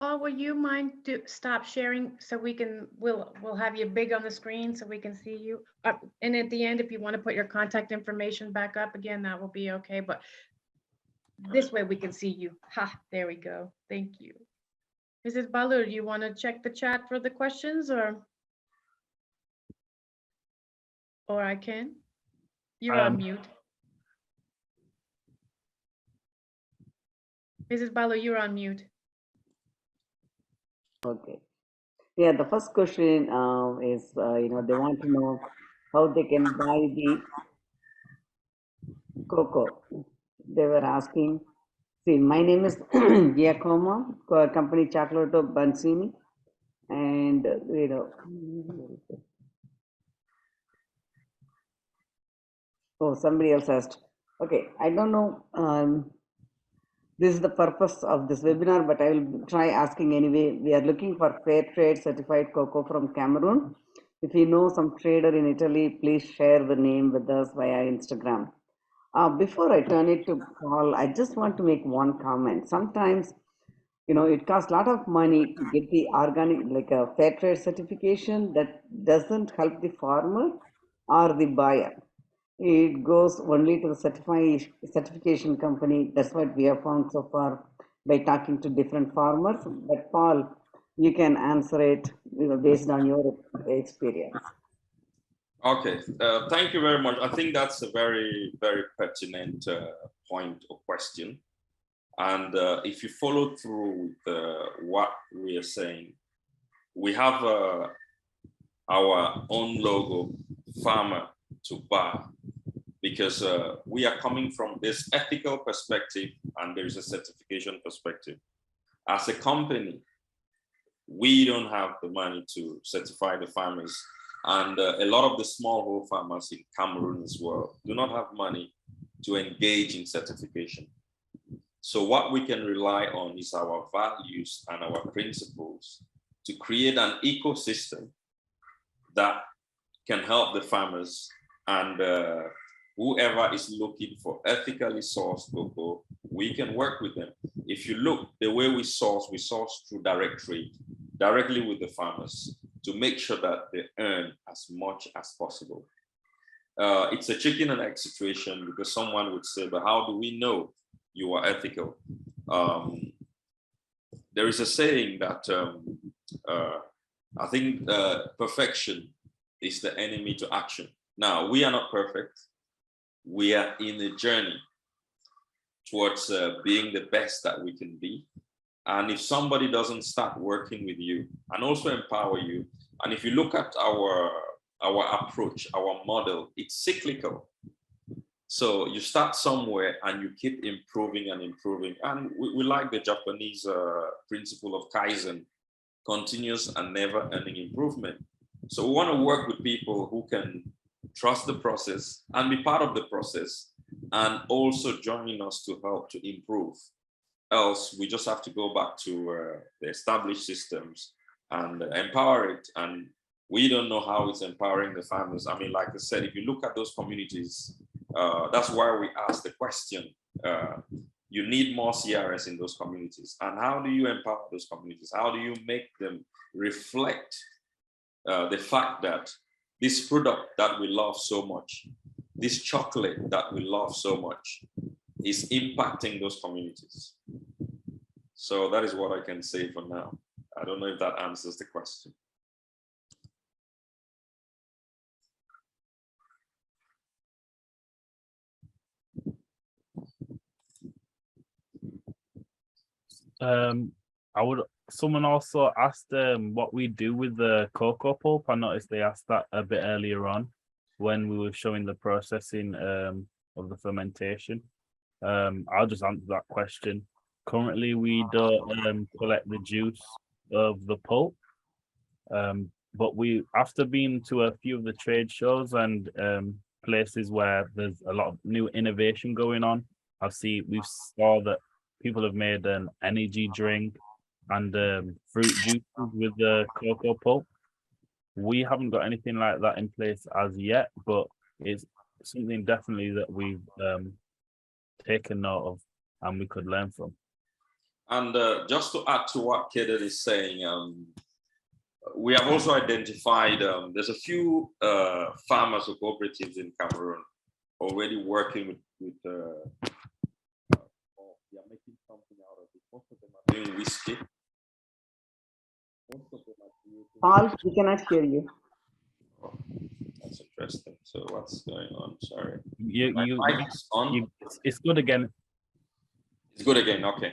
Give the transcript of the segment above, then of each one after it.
Paul, will you mind to stop sharing so we can, we'll have you big on the screen so we can see you. And at the end, if you want to put your contact information back up again, that will be okay. But this way we can see you. Ha, there we go. Thank you. Mrs. Balu, do you want to check the chat for the questions or I can? You're on mute. Mrs. Balu, you're on mute. Okay. Yeah, the first question is, they want to know how they can buy the cocoa. They were asking. See, my name is Giacomo, company 𝗪𝗪𝗪𝗪𝗪, and oh, somebody else asked. Okay, I don't know. This is the purpose of this webinar, but I will try asking anyway. We are looking for fair trade certified cocoa from Cameroon. If you know some trader in Italy, please share the name with us via Instagram. Before I turn it to Paul, I just want to make one comment. Sometimes, it costs a lot of money to get the organic, like a fair trade certification that doesn't help the farmer or the buyer. It goes only to the certification company. That's what we have found so far by talking to different farmers. But Paul, you can answer it, based on your experience. Okay, thank you very much. I think that's a very, very pertinent point or question. And if you follow through with what we are saying, we have our own logo, farmer to bar, because we are coming from this ethical perspective and there's a certification perspective. As a company, we don't have the money to certify the farmers. And a lot of the smallholder farmers in Cameroon as well do not have money to engage in certification. So what we can rely on is our values and our principles to create an ecosystem that can help the farmers and whoever is looking for ethically sourced cocoa, we can work with them. If you look, the way we source through direct trade, directly with the farmers to make sure that they earn as much as possible. It's a chicken and egg situation because someone would say, but how do we know you are ethical? There is a saying that I think perfection is the enemy to action. Now, we are not perfect. We are in a journey towards being the best that we can be. And if somebody doesn't start working with you and also empower you, and if you look at our approach, our model, it's cyclical. So you start somewhere and you keep improving and improving. And we like the Japanese principle of Kaizen, continuous and never ending improvement. So we want to work with people who can trust the process and be part of the process and also join us to help to improve. Else we just have to go back to the established systems and empower it. And we don't know how it's empowering the farmers. I mean, like I said, if you look at those communities, that's why we ask the question, you need more CRS in those communities. And how do you empower those communities? How do you make them reflect the fact that this product that we love so much, this chocolate that we love so much, is impacting those communities? So that is what I can say for now. I don't know if that answers the question. Someone also asked what we do with the cocoa pulp. I noticed they asked that a bit earlier on when we were showing the processing of the fermentation. I'll just answer that question. Currently, we don't collect the juice of the pulp, but after being to a few of the trade shows and places where there's a lot of new innovation going on, we saw that people have made an energy drink and fruit juices with the cocoa pulp. We haven't got anything like that in place as yet, but it's something definitely that we've taken note of and we could learn from. And just to add to what Kaden is saying, we have also identified there's a few farmers or cooperatives in Cameroon already working with they are making something out of it. Most of them are doing whiskey. Most of them are creating. Paul, we cannot hear you. Oh, that's interesting. So what's going on? Sorry. It's good again. It's good again. Okay.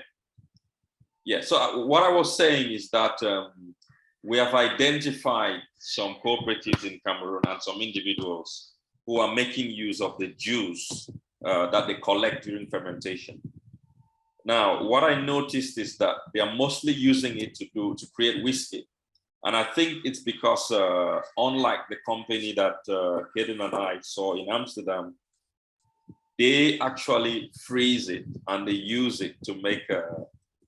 Yeah. So what I was saying is that we have identified some cooperatives in Cameroon and some individuals who are making use of the juice that they collect during fermentation. Now, what I noticed is that they are mostly using it to create whiskey. And I think it's because unlike the company that Kaden and I saw in Amsterdam, they actually freeze it and they use it to make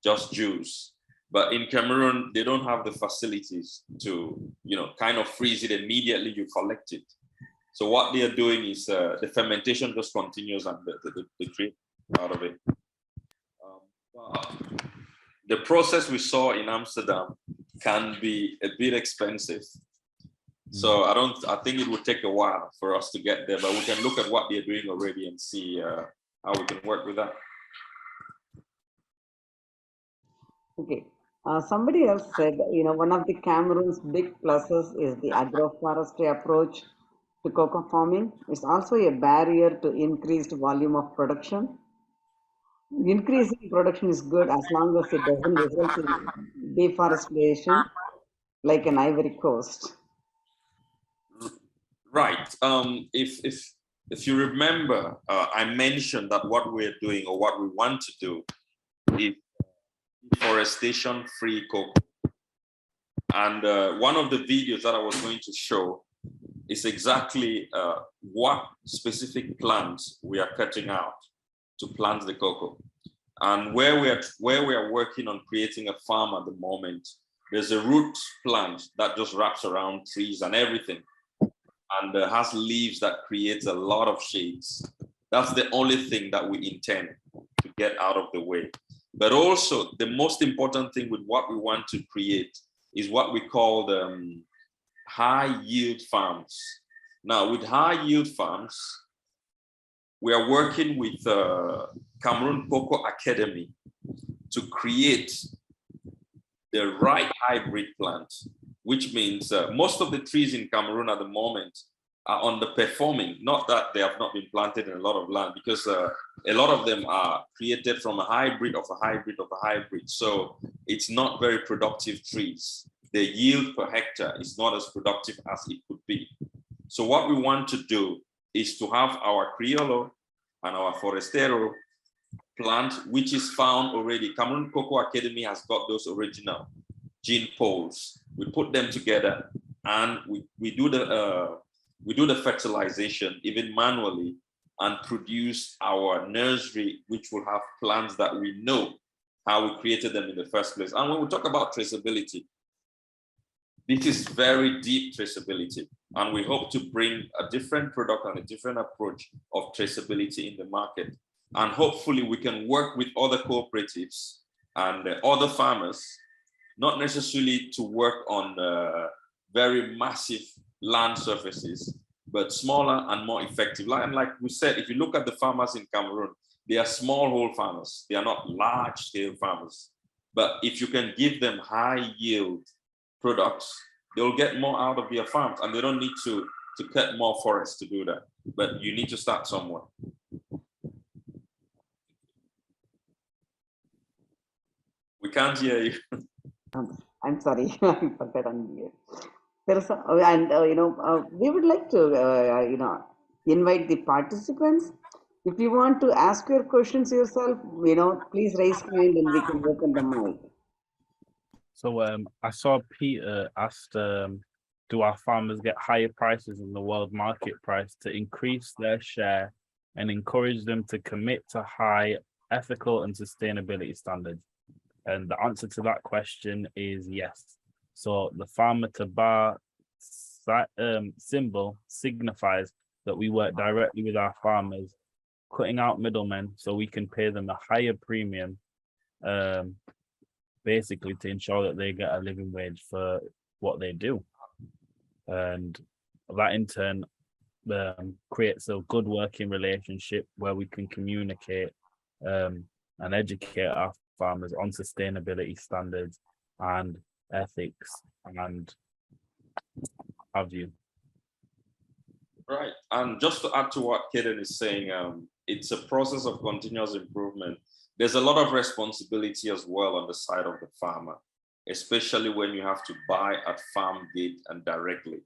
just juice. But in Cameroon, they don't have the facilities to, kind of freeze it immediately you collect it. So what they are doing is the fermentation just continues and the create out of it. The process we saw in Amsterdam can be a bit expensive. So I think it would take a while for us to get there, but we can look at what they're doing already and see how we can work with that. Okay. Somebody else said, one of the Cameroon's big pluses is the agroforestry approach to cocoa farming. It's also a barrier to increased volume of production. Increasing production is good as long as it doesn't result in deforestation like an Ivory Coast. Right. If you remember, I mentioned that what we're doing or what we want to do is deforestation-free cocoa. And one of the videos that I was going to show is exactly what specific plants we are cutting out to plant the cocoa. And where we are working on creating a farm at the moment, there's a root plant that just wraps around trees and everything, and has leaves that creates a lot of shades. That's the only thing that we intend to get out of the way. But also the most important thing with what we want to create is what we call the high yield farms. Now with high yield farms, we are working with Cameroon Cocoa Academy to create the right hybrid plant, which means most of the trees in Cameroon at the moment are underperforming. Not that they have not been planted in a lot of land, because a lot of them are created from a hybrid of a hybrid of a hybrid. So it's not very productive trees. The yield per hectare is not as productive as it could be. So what we want to do is to have our Criollo and our Forastero plant, which is found already. Cameroon Cocoa Academy has got those original gene poles. We put them together and we do the fertilization even manually and produce our nursery, which will have plants that we know how we created them in the first place. And when we talk about traceability, this is very deep traceability, and we hope to bring a different product and a different approach of traceability in the market. And hopefully we can work with other cooperatives and other farmers, not necessarily to work on very massive land surfaces, but smaller and more effective. And like we said, if you look at the farmers in Cameroon, they are smallholder farmers. They are not large scale farmers. But if you can give them high yield products, they'll get more out of their farms, and they don't need to cut more forests to do that. But you need to start somewhere. We can't hear you. I'm sorry, I forgot unmute. We would like to invite the participants. If you want to ask your questions yourself, please raise hand and we can open the mic. So I saw Peter asked, do our farmers get higher prices in the world market price to increase their share and encourage them to commit to high ethical and sustainability standards? And the answer to that question is yes. So the farmer to bar symbol signifies that we work directly with our farmers, cutting out middlemen so we can pay them a higher premium basically to ensure that they get a living wage for what they do. And that in turn creates a good working relationship where we can communicate and educate our farmers on sustainability standards and ethics and have you. Right. And just to add to what Kaden is saying, it's a process of continuous improvement. There's a lot of responsibility as well on the side of the farmer, especially when you have to buy at farm gate and directly.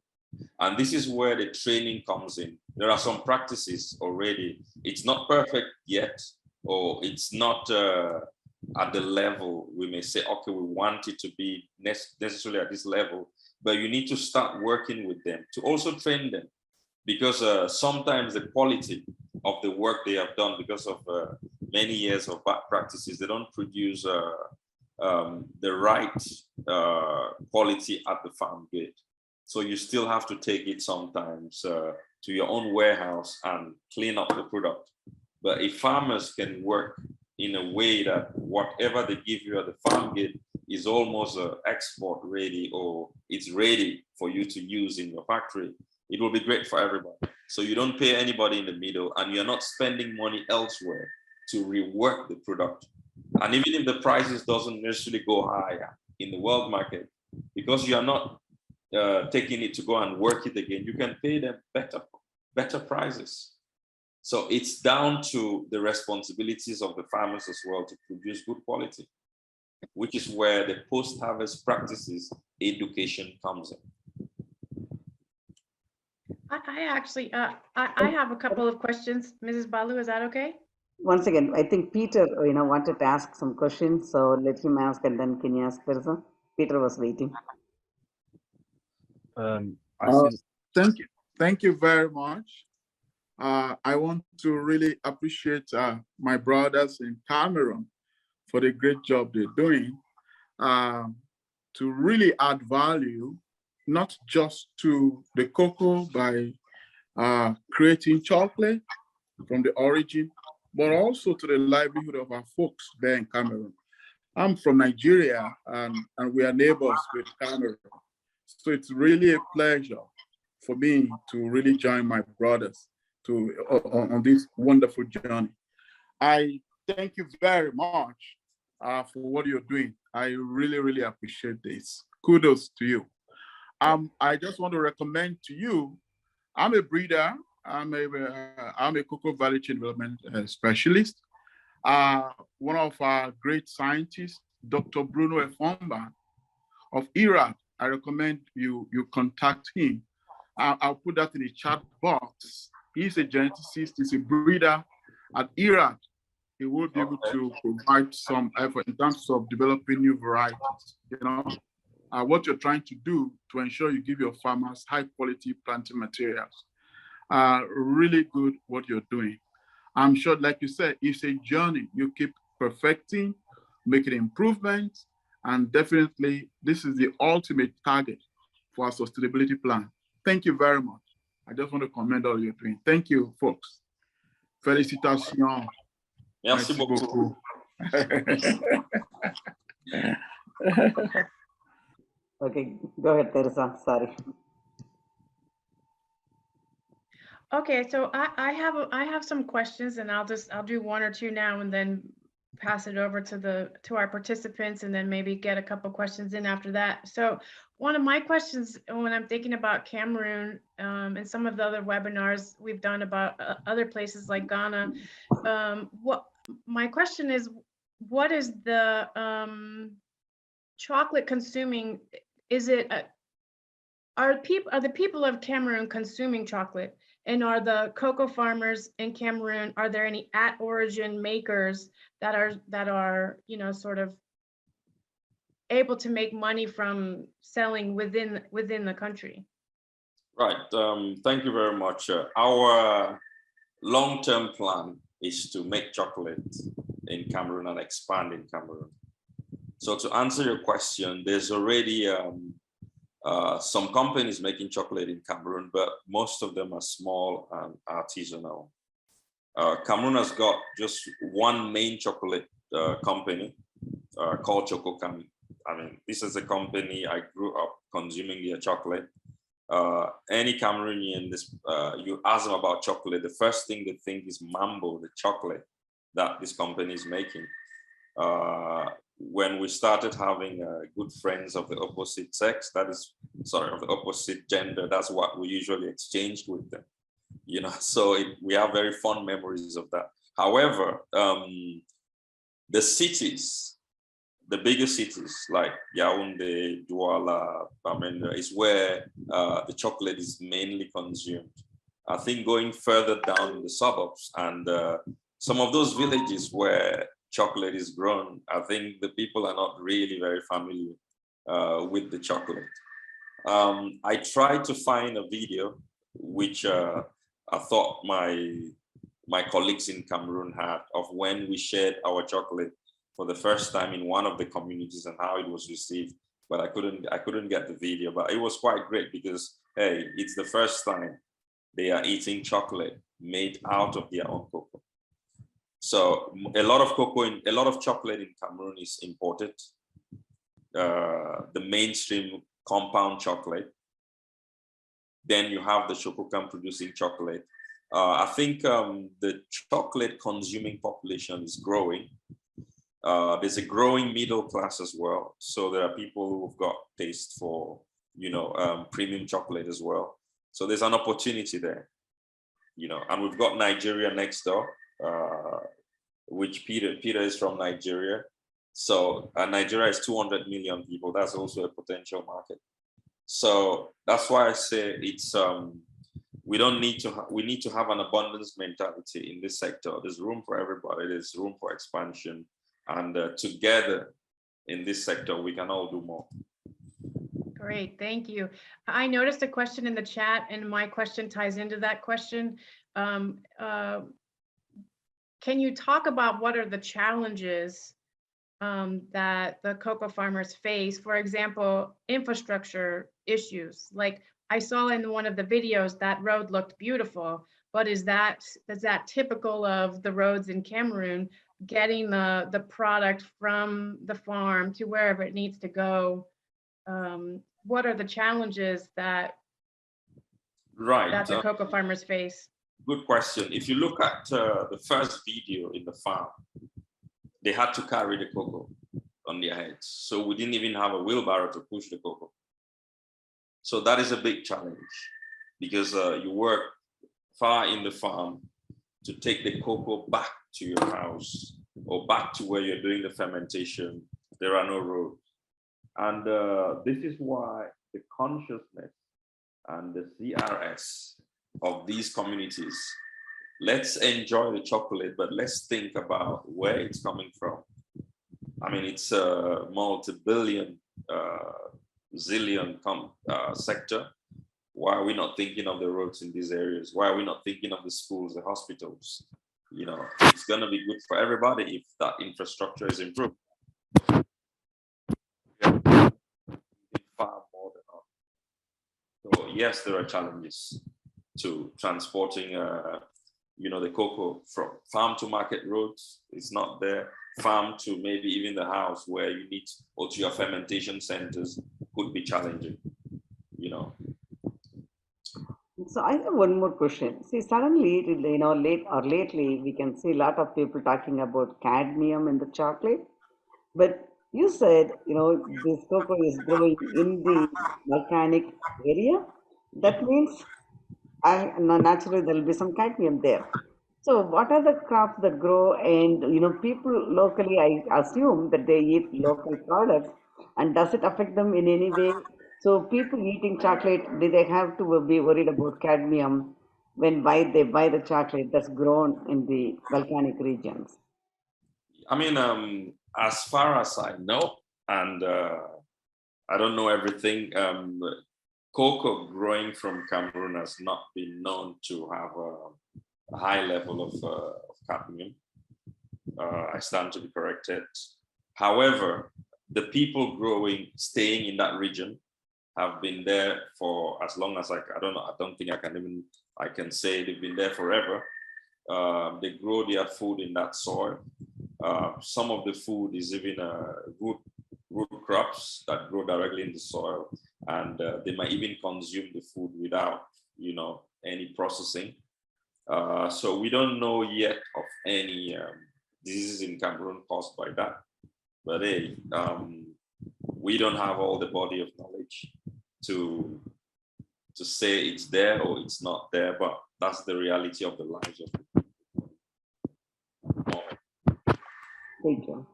And this is where the training comes in. There are some practices already. It's not perfect yet, or it's not at the level we may say, okay, we want it to be necessarily at this level, but you need to start working with them to also train them, because sometimes the quality of the work they have done, because of many years of bad practices, they don't produce the right quality at the farm gate. So you still have to take it sometimes to your own warehouse and clean up the product. But if farmers can work in a way that whatever they give you at the farm gate is almost export ready, or it's ready for you to use in your factory, it will be great for everybody. So you don't pay anybody in the middle, and you're not spending money elsewhere to rework the product. And even if the prices doesn't necessarily go higher in the world market, because you are not taking it to go and work it again, you can pay them better prices. So it's down to the responsibilities of the farmers as well to produce good quality, which is where the post-harvest practices education comes in. I actually, I have a couple of questions. Mrs. Balu, is that okay? Once again, I think Peter, wanted to ask some questions, so let him ask, and then can you ask Tirza? Peter was waiting. Thank you very much. I want to really appreciate my brothers in Cameroon for the great job they're doing to really add value, not just to the cocoa by creating chocolate from the origin, but also to the livelihood of our folks there in Cameroon. I'm from Nigeria, and we are neighbors with Cameroon. So it's really a pleasure for me to really join my brothers on this wonderful journey. I thank you very much for what you're doing. I really, really appreciate this. Kudos to you. I just want to recommend to you, I'm a breeder. I'm a cocoa value chain development specialist. One of our great scientists, Dr. Bruno 𝗵𝗵 of Iraq, I recommend you contact him. I'll put that in the chat box. He's a geneticist, he's a breeder at Iraq. He will be able to provide some effort in terms of developing new varieties. What you're trying to do to ensure you give your farmers high quality planting materials. Really good what you're doing. I'm sure, like you said, it's a journey. You keep perfecting, making improvements, and definitely this is the ultimate target for our sustainability plan. Thank you very much. I just want to commend all you're doing. Thank you, folks. Félicitations. Merci beaucoup. Okay, go ahead, Tirza. Sorry. Okay, so I have some questions, and I'll do one or two now and then pass it over to our participants, and then maybe get a couple questions in after that. So one of my questions when I'm thinking about Cameroon and some of the other webinars we've done about other places like Ghana, my question is, what is the chocolate consuming? Is it are the people of Cameroon consuming chocolate? And are the cocoa farmers in Cameroon, are there any at origin makers that are sort of able to make money from selling within the country? Right. Thank you very much. Our long-term plan is to make chocolate in Cameroon and expand in Cameroon. So to answer your question, there's already some companies making chocolate in Cameroon, but most of them are small and artisanal. Cameroon has got just one main chocolate company, called 𝗁𝗂𝗀𝗵. I mean, this is a company I grew up consuming their chocolate. Any Cameroonian, you ask them about chocolate, the first thing they think is 𝗵𝗶𝗴𝗵, the chocolate that this company is making. When we started having good friends of the opposite sex, of the opposite gender, that's what we usually exchanged with them. You know, so we have very fond memories of that. However, the cities, the bigger cities like Yaoundé, Douala, Bamenda, is where the chocolate is mainly consumed. I think going further down in the suburbs and some of those villages where chocolate is grown, I think the people are not really very familiar with the chocolate. I tried to find a video which I thought my colleagues in Cameroon had of when we shared our chocolate for the first time in one of the communities and how it was received, but I couldn't get the video. But it was quite great because, hey, it's the first time they are eating chocolate made out of their own cocoa. So a lot of chocolate in Cameroon is imported. The mainstream compound chocolate. Then you have the 𝗁𝗂𝗀𝗵 producing chocolate. I think the chocolate consuming population is growing. There's a growing middle class as well. So there are people who've got taste for, you know, premium chocolate as well. So there's an opportunity there, you know, and we've got Nigeria next door, which Peter is from Nigeria. So Nigeria is 200 million people. That's also a potential market. So that's why I say it's, we need to have an abundance mentality in this sector. There's room for everybody. There's room for expansion. And together in this sector, we can all do more. Great, thank you. I noticed a question in the chat and my question ties into that question. Can you talk about what are the challenges that the cocoa farmers face? For example, infrastructure issues. Like I saw in one of the videos that road looked beautiful, but is that typical of the roads in Cameroon, getting the product from the farm to wherever it needs to go? What are the challenges that the cocoa farmers face? Good question. If you look at the first video in the farm, they had to carry the cocoa on their heads. So we didn't even have a wheelbarrow to push the cocoa. So that is a big challenge because you work far in the farm to take the cocoa back to your house or back to where you're doing the fermentation. There are no roads. And this is why the consciousness and the CRS of these communities, let's enjoy the chocolate, but let's think about where it's coming from. I mean, it's a multi-billion, zillion sector. Why are we not thinking of the roads in these areas? Why are we not thinking of the schools, the hospitals? You know, it's gonna be good for everybody if that infrastructure is improved. Far more than us. So yes, there are challenges to transporting, you know, the cocoa from farm to market roads. It's not there. Farm to maybe even the house where you need, or to your fermentation centers could be challenging, you know. So I have one more question. See, suddenly, you know, lately, we can see a lot of people talking about cadmium in the chocolate. But you said, you know, this cocoa is growing in the volcanic area. That means naturally there will be some cadmium there. So what are the crops that grow? And, you know, people locally, I assume that they eat local products. And does it affect them in any way? So people eating chocolate, do they have to be worried about cadmium when they buy the chocolate that's grown in the volcanic regions? I mean, as far as I know, and I don't know everything, cocoa growing from Cameroon has not been known to have a high level of cadmium. I stand to be corrected. However, the people staying in that region have been there for as long as I don't think I can say they've been there forever. They grow their food in that soil. Some of the food is even root crops that grow directly in the soil, and they might even consume the food without, any processing. So we don't know yet of any diseases in Cameroon caused by that. But hey, we don't have all the body of knowledge to say it's there or it's not there, but that's the reality of the lives of people. Thank you.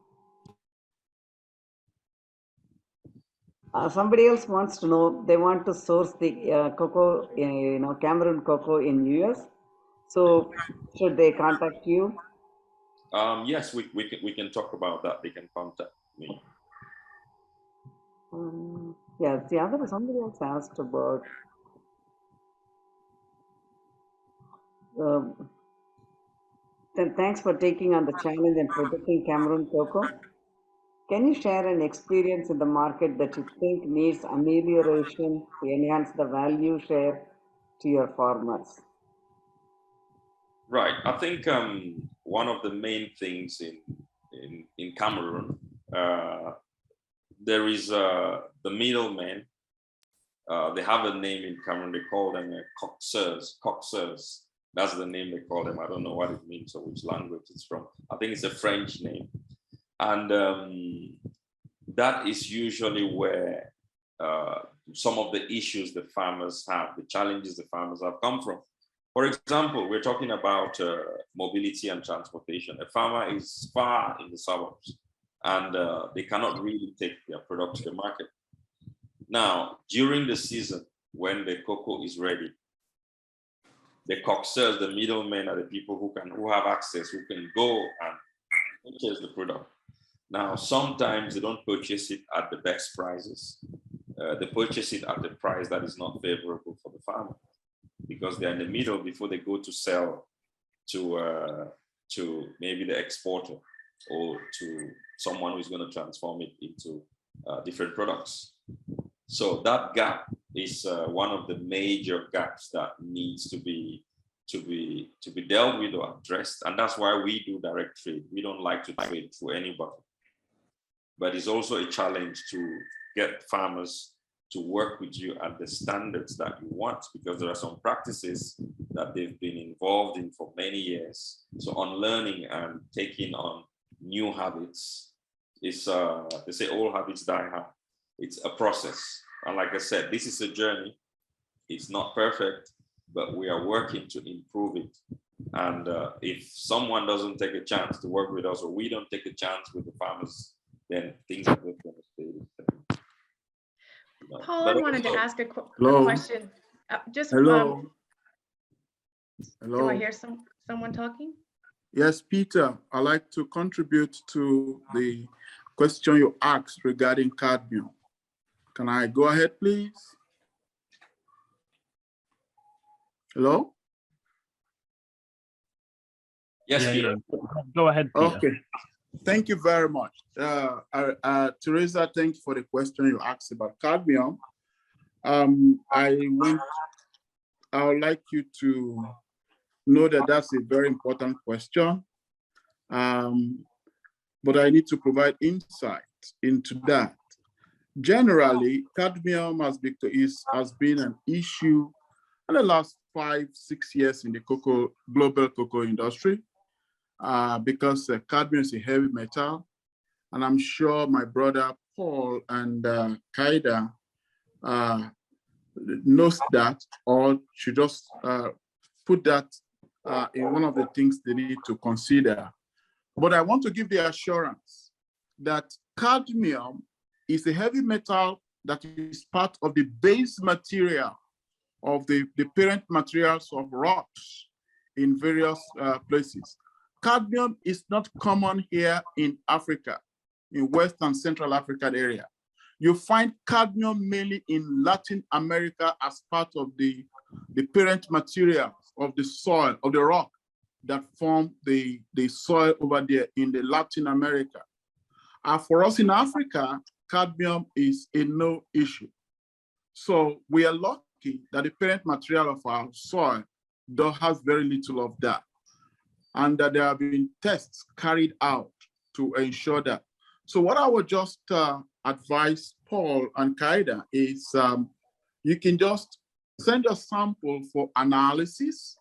Somebody else wants to know, they want to source the cocoa, Cameroon cocoa in US. So should they contact you? Yes, we can talk about that. They can contact me. Yeah, somebody else asked about thanks for taking on the challenge and protecting Cameroon cocoa. Can you share an experience in the market that you think needs amelioration to enhance the value share to your farmers? Right. I think one of the main things in Cameroon, there is the middlemen. They have a name in Cameroon. They call them 𝗁𝗂𝗃. That's the name they call them. I don't know what it means or which language it's from. I think it's a French name. And that is usually where some of the issues the farmers have, the challenges the farmers have come from. For example, we're talking about mobility and transportation. A farmer is far in the suburbs and they cannot really take their product to the market. Now, during the season, when the cocoa is ready, the 𝗁𝗂𝗃, the middlemen, are the people who have access, who can go and purchase the product. Now, sometimes they don't purchase it at the best prices. They purchase it at the price that is not favorable for the farmer, because they're in the middle before they go to sell to maybe the exporter or to someone who's going to transform it into different products. So that gap is one of the major gaps that needs to be dealt with or addressed, and that's why we do direct trade. We don't like to trade through anybody, but it's also a challenge to get farmers to work with you at the standards that you want, because there are some practices that they've been involved in for many years. So unlearning and taking on new habits is, they say old habits die hard. It's a process. And like I said, this is a journey. It's not perfect, but we are working to improve it. And if someone doesn't take a chance to work with us, or we don't take a chance with the farmers, then things are just going to stay the same. Paul, I wanted to ask a question. Hello. Do I hear someone talking? Yes, Peter, I'd like to contribute to the question you asked regarding cadmium. Can I go ahead, please? Hello? Yes, Peter. Go ahead, Peter. Okay. Thank you very much. Teresa, thank you for the question you asked about cadmium. I would like you to know that that's a very important question, but I need to provide insight into that. Generally, cadmium has been an issue in the last 5-6 years in the global cocoa industry, because cadmium is a heavy metal, and I'm sure my brother Paul and Kaida knows that, or should just put that in one of the things they need to consider. But I want to give the assurance that cadmium is a heavy metal that is part of the base material of the parent materials of rocks in various places. Cadmium is not common here in Africa, in West and Central African area. You find cadmium mainly in Latin America as part of the parent material of the soil, of the rock that form the soil over there in the Latin America. For us in Africa, cadmium is a no issue. So we are lucky that the parent material of our soil has very little of that, and that there have been tests carried out to ensure that. So what I would just advise Paul and Kaida is you can just send a sample for analysis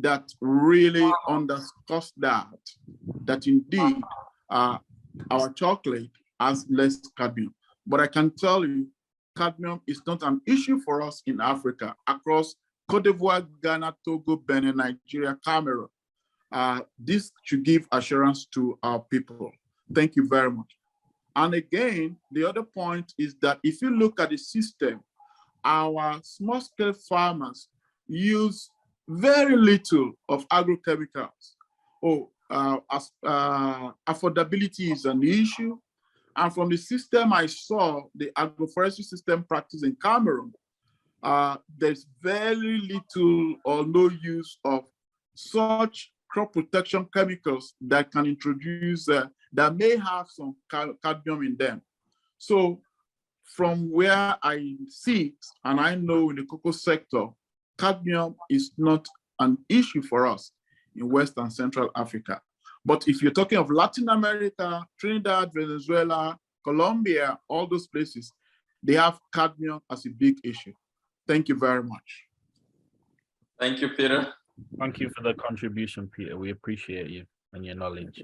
that really underscores that indeed our chocolate has less cadmium. But I can tell you, cadmium is not an issue for us in Africa, across Côte d'Ivoire, Ghana, Togo, Benin, Nigeria, Cameroon. This should give assurance to our people. Thank you very much. And again, the other point is that if you look at the system, our small-scale farmers use very little of agrochemicals. Affordability is an issue. And from the system I saw, the agroforestry system practice in Cameroon, there's very little or no use of such crop protection chemicals that can introduce, that may have some cadmium in them. So from where I see it, and I know in the cocoa sector, cadmium is not an issue for us in West and Central Africa. But if you're talking of Latin America, Trinidad, Venezuela, Colombia, all those places, they have cadmium as a big issue. Thank you very much. Thank you, Peter. Thank you for the contribution, Peter. We appreciate you and your knowledge.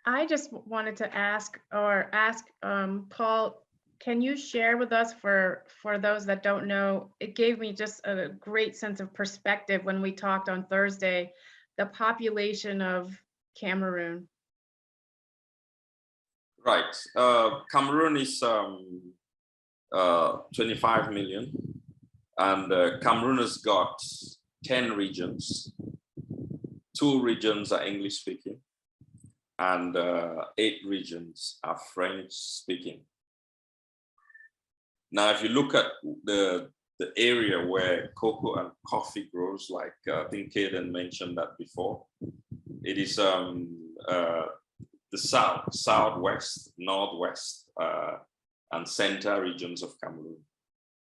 I just wanted to ask Paul, can you share with us, for those that don't know, it gave me just a great sense of perspective when we talked on Thursday, the population of Cameroon. Right. Cameroon is 25 million, and Cameroon has got 10 regions. 2 regions are English speaking, and 8 regions are French speaking. Now, if you look at the area where cocoa and coffee grows, like I think Kaden mentioned that before, it is the south, southwest, northwest, and center regions of Cameroon,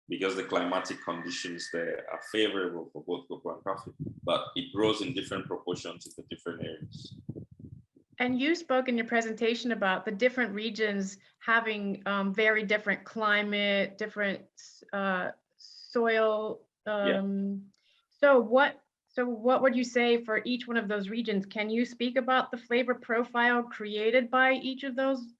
because the climatic conditions there are favorable for both cocoa and coffee, but it grows in different proportions in the different areas. And you spoke in your presentation about the different regions having very different climate, different soil. So what would you say for each one of those regions? Can you speak about the flavor profile created by each of those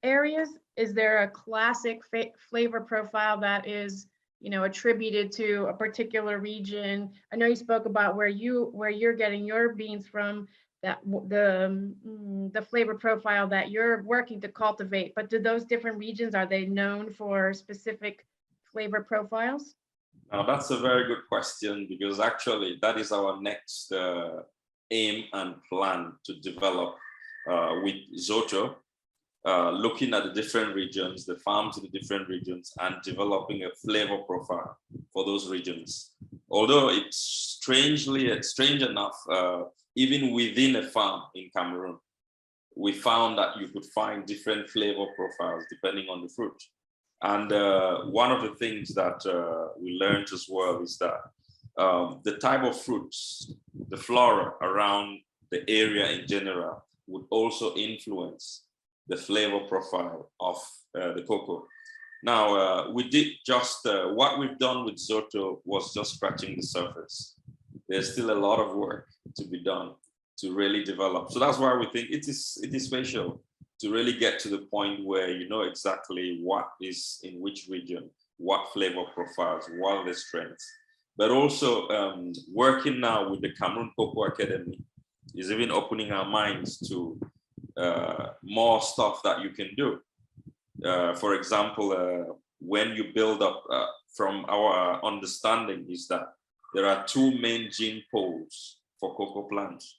areas? Is there a classic flavor profile that is, attributed to a particular region? I know you spoke about where you're getting your beans from, that the flavor profile that you're working to cultivate, but do those different regions, are they known for specific flavor profiles? Now, that's a very good question, because actually that is our next aim and plan to develop with Zoto, looking at the different regions, the farms in the different regions, and developing a flavor profile for those regions. Although it's strange enough, even within a farm in Cameroon, we found that you could find different flavor profiles depending on the fruit. And one of the things that we learned as well is that the type of fruits, the flora around the area in general, would also influence the flavor profile of the cocoa. Now, we did just, what we've done with Zoto was just scratching the surface. There's still a lot of work to be done to really develop. So that's why we think it is spatial, to really get to the point where you know exactly what is in which region, what flavor profiles, what are the strengths. But also working now with the Cameroon Cocoa Academy is even opening our minds to more stuff that you can do. For example, when you build up, from our understanding is that there are 2 main gene pools for cocoa plants,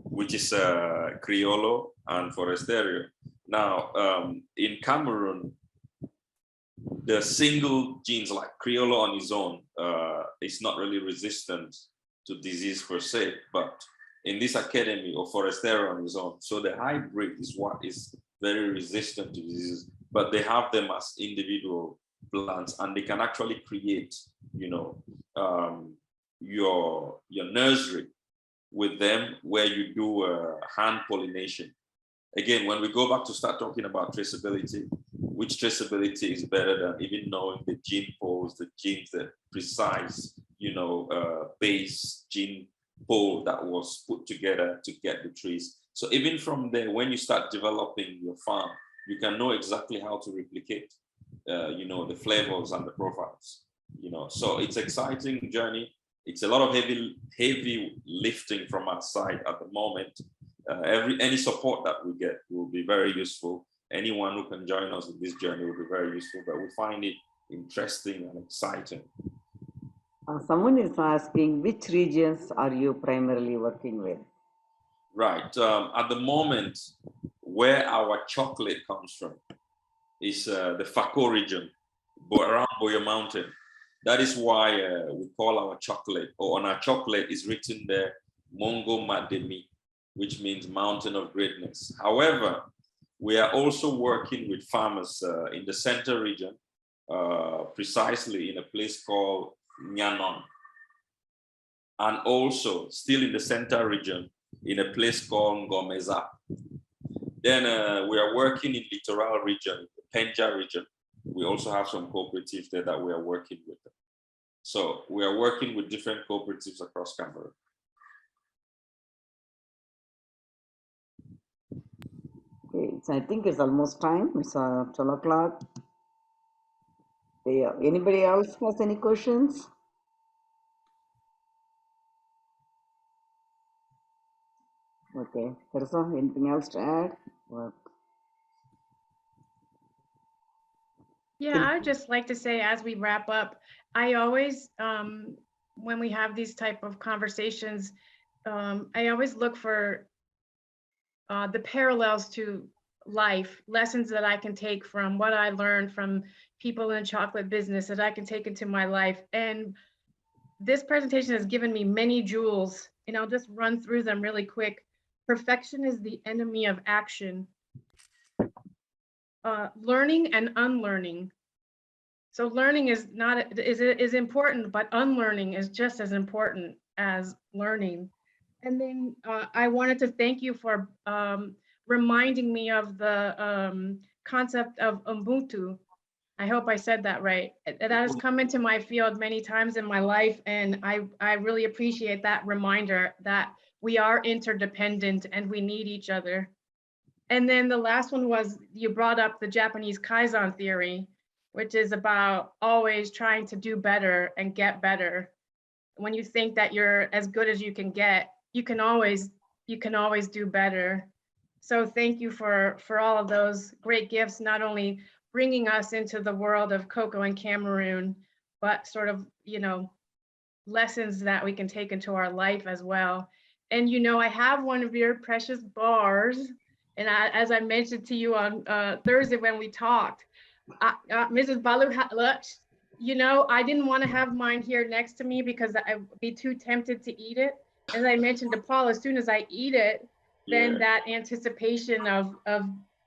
which is Criollo and Forastero. Now, in Cameroon, the single genes like Criollo on its own is not really resistant to disease per se, but in this academy, or Forastero on its own, so the hybrid is what is very resistant to diseases, but they have them as individual plants, and they can actually create, you know, your nursery with them, where you do hand pollination. Again, when we go back to start talking about traceability, which traceability is better than even knowing the gene pools, the genes, the precise, you know, base gene pool that was put together to get the trees. So even from there, when you start developing your farm, you can know exactly how to replicate, you know, the flavors and the profiles, you know. So it's exciting journey. It's a lot of heavy lifting from our side at the moment. Any support that we get will be very useful. Anyone who can join us in this journey will be very useful, but we find it interesting and exciting. Someone is asking, which regions are you primarily working with? Right. At the moment, where our chocolate comes from is the 𝗵𝗂𝗲𝗵 region, around Boyo Mountain. That is why we call our chocolate, or on our chocolate is written there, 𝗵𝗶𝗴𝗵, which means mountain of greatness. However, we are also working with farmers in the center region, precisely in a place called Nyanon. And also still in the center region, in a place called 𝗵𝗵𝗁. Then we are working in littoral region, the 𝗵𝗁𝗁 region. We also have some cooperatives there that we are working with. So we are working with different cooperatives across Cameroon. Okay, so I think it's almost time. It's 12 o'clock. Yeah. Anybody else has any questions? Okay, 𝗪𝗏, anything else to add? Or Yeah, I'd just like to say, as we wrap up, I always, when we have these type of conversations, I always look for the parallels to life, lessons that I can take from what I learned from people in the chocolate business that I can take into my life. And this presentation has given me many jewels, and I'll just run through them really quick. Perfection is the enemy of action. Learning and unlearning. So learning is important, but unlearning is just as important as learning. And then I wanted to thank you for reminding me of the concept of Ubuntu. I hope I said that right. That has come into my field many times in my life, and I really appreciate that reminder that we are interdependent and we need each other. And then the last one was, you brought up the Japanese Kaizen theory, which is about always trying to do better and get better. When you think that you're as good as you can get, you can always do better. So thank you for all of those great gifts, not only bringing us into the world of cocoa in Cameroon, but sort of, you know, lessons that we can take into our life as well. And, you know, I have one of your precious bars. And as I mentioned to you on Thursday when we talked, Mrs. 𝗵𝗂𝗵𝗵, you know, I didn't want to have mine here next to me because I'd be too tempted to eat it. As I mentioned to Paul, as soon as I eat it, then that anticipation of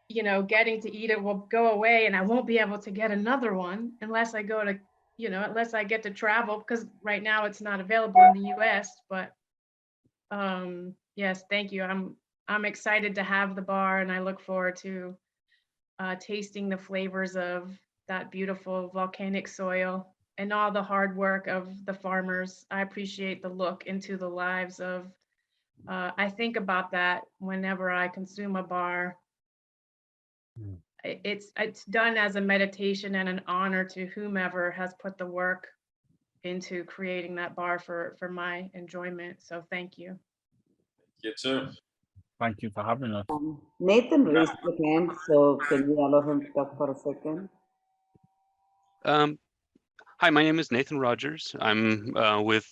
you know, getting to eat it will go away, and I won't be able to get another one unless I go to, you know, unless I get to travel, because right now it's not available in the US. But yes, thank you. I'm excited to have the bar, and I look forward to tasting the flavors of that beautiful volcanic soil and all the hard work of the farmers. I appreciate the look into the lives of, I think about that whenever I consume a bar. It's done as a meditation and an honor to whomever has put the work into creating that bar for my enjoyment. So thank you. You too. Thank you for having us. Nathan raised his hand, so can you allow him to talk for a second? Hi, my name is Nathan Rogers. I'm with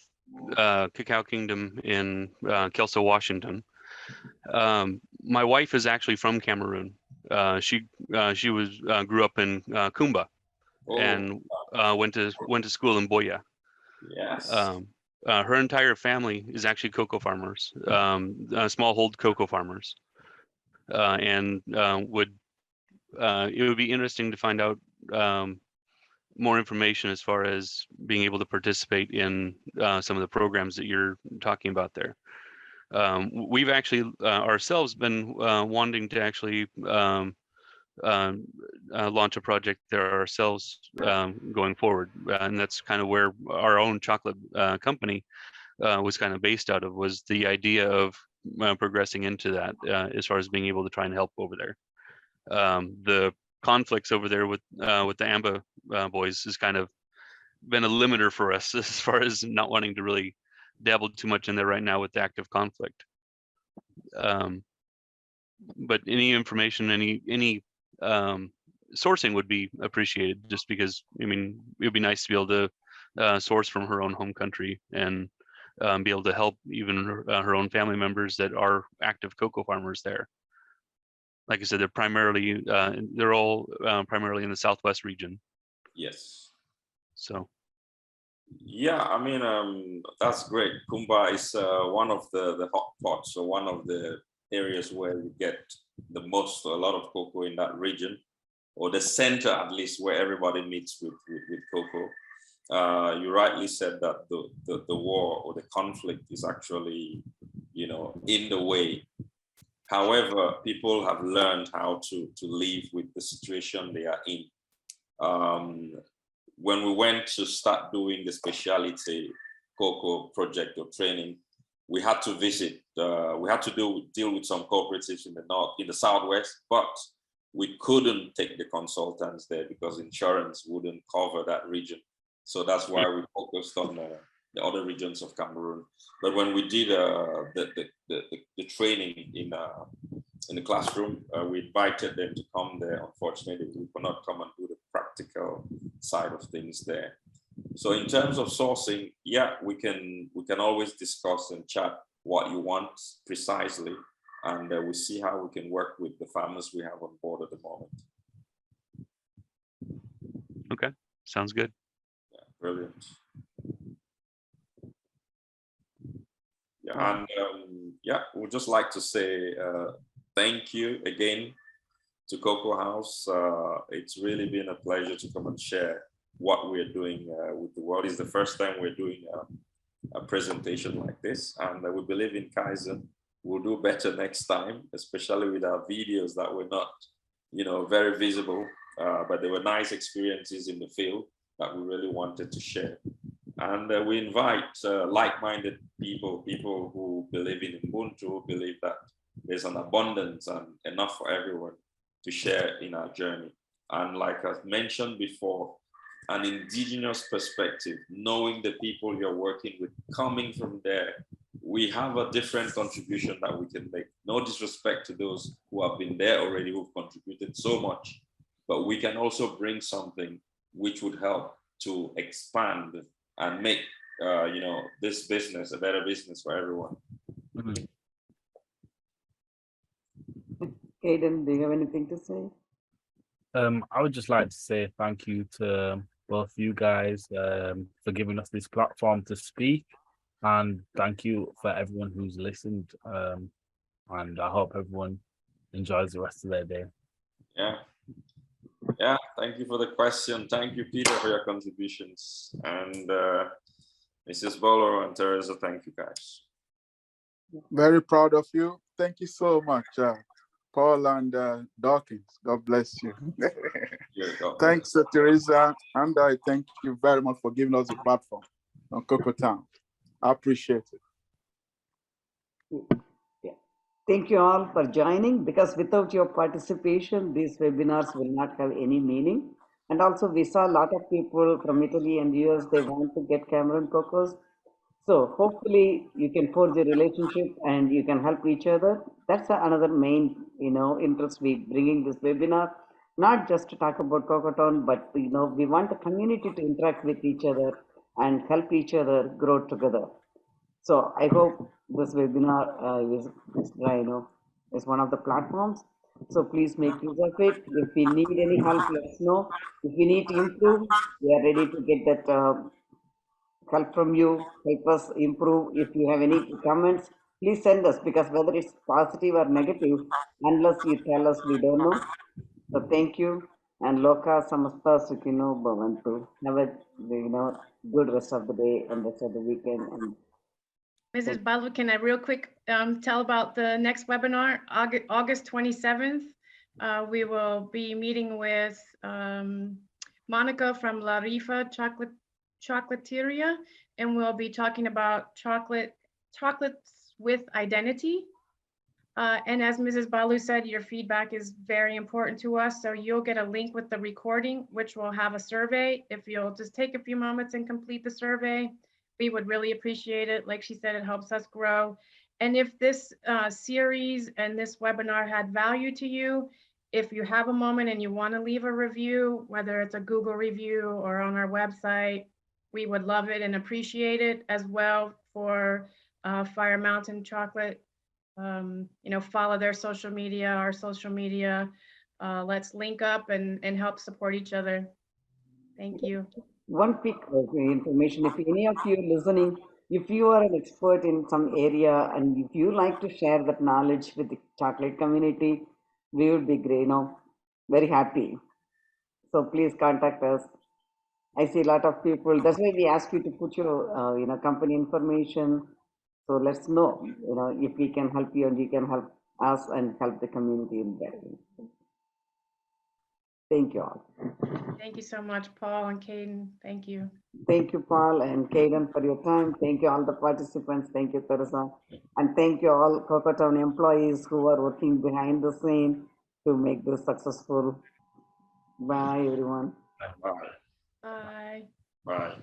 Cacao Kingdom in Kelso, Washington. My wife is actually from Cameroon. She grew up in 𝗬𝗵𝗀𝗵 and went to school in Boya. Yes. Her entire family is actually cocoa farmers, smallhold cocoa farmers, and it would be interesting to find out more information as far as being able to participate in some of the programs that you're talking about there. We've actually ourselves been wanting to actually launch a project there ourselves going forward, and that's kind of where our own chocolate company was kind of based out of, was the idea of progressing into that as far as being able to try and help over there. The conflicts over there with the 𝗵𝗶𝗴𝗵 boys has kind of been a limiter for us as far as not wanting to really dabble too much in there right now with the active conflict. But any information, any sourcing would be appreciated, just because, I mean, it would be nice to be able to source from her own home country and be able to help even her own family members that are active cocoa farmers there. Like I said, they're primarily, they're all primarily in the Southwest region. Yes. So. Yeah, I mean, that's great. 𝗬𝗵𝗁 is one of the hot spots, so one of the areas where you get a lot of cocoa in that region, or the center at least, where everybody meets with cocoa. You rightly said that the war or the conflict is actually, you know, in the way. However, people have learned how to live with the situation they are in. When we went to start doing the specialty cocoa project or training, we had to visit, we had to deal with some cooperatives in the north, in the southwest, but we couldn't take the consultants there because insurance wouldn't cover that region. So that's why we focused on the other regions of Cameroon. But when we did the training in the classroom, we invited them to come there. Unfortunately, we could not come and do the practical side of things there. So in terms of sourcing, yeah, we can always discuss and chat what you want precisely, and we see how we can work with the farmers we have on board at the moment. Okay, sounds good. Yeah, brilliant. Yeah, and yeah, we'd just like to say thank you again to Cocoa House. It's really been a pleasure to come and share what we're doing with the world. It's the first time we're doing a presentation like this, and we believe in Kaizen. We'll do better next time, especially with our videos that were not, you know, very visible, but they were nice experiences in the field that we really wanted to share. And we invite like-minded people who believe in Ubuntu, who believe that there's an abundance and enough for everyone to share in our journey. And like I've mentioned before, an indigenous perspective, knowing the people you're working with, coming from there, we have a different contribution that we can make. No disrespect to those who have been there already, who've contributed so much, but we can also bring something which would help to expand and make you know, this business a better business for everyone. Mhm. Hayden, do you have anything to say? I would just like to say thank you to both you guys for giving us this platform to speak, and thank you for everyone who's listened. And I hope everyone enjoys the rest of their day. Yeah. Yeah, thank you for the question. Thank you, Peter, for your contributions. And Mrs. Bolo and Teresa, thank you, guys. Very proud of you. Thank you so much, Paul and Dawkins. God bless you. Thanks, Teresa. And I thank you very much for giving us a platform on Cocoa Town. I appreciate it. Yeah. Thank you all for joining, because without your participation, these webinars will not have any meaning. And also, we saw a lot of people from Italy and US, they want to get Cameroon cocos. So hopefully you can forge a relationship and you can help each other. That's another main, you know, interest we bringing this webinar, not just to talk about Cocoa Town, but, you know, we want the community to interact with each other and help each other grow together. So I hope this webinar is one of the platforms. So please make use of it. If we need any help, let us know. If we need to improve, we are ready to get that help from you. Help us improve. If you have any comments, please send us, because whether it's positive or negative, unless you tell us, we don't know. So thank you. and loka samasta sukhino bhavantu. Have a good rest of the day and rest of the weekend. And Mrs. Balu, can I real quick tell about the next webinar, August 27th? We will be meeting with Monica from 𝗪𝗵𝗶𝗴𝗵, and we'll be talking about chocolates with identity. And as Mrs. Balu said, your feedback is very important to us. So you'll get a link with the recording, which will have a survey. If you'll just take a few moments and complete the survey, we would really appreciate it. Like she said, it helps us grow. And if this series and this webinar had value to you, if you have a moment and you want to leave a review, whether it's a Google review or on our website, we would love it and appreciate it as well. For Fire Mountain Chocolate, follow their social media, our social media. Let's link up and help support each other. Thank you. one quick information, if any of you listening, if you are an expert in some area and if you like to share that knowledge with the chocolate community, we would be great, very happy. So please contact us. I see a lot of people. That's why we ask you to put your, company information. So let's know, if we can help you and you can help us and help the community in that way. Thank you all. Thank you so much, Paul and Caden. Thank you. Thank you, Paul and Caden, for your time. Thank you, all the participants. Thank you, Teresa. And thank you, all Cocoa Town employees who are working behind the scene to make this successful. Bye, everyone. Bye. Bye. Bye.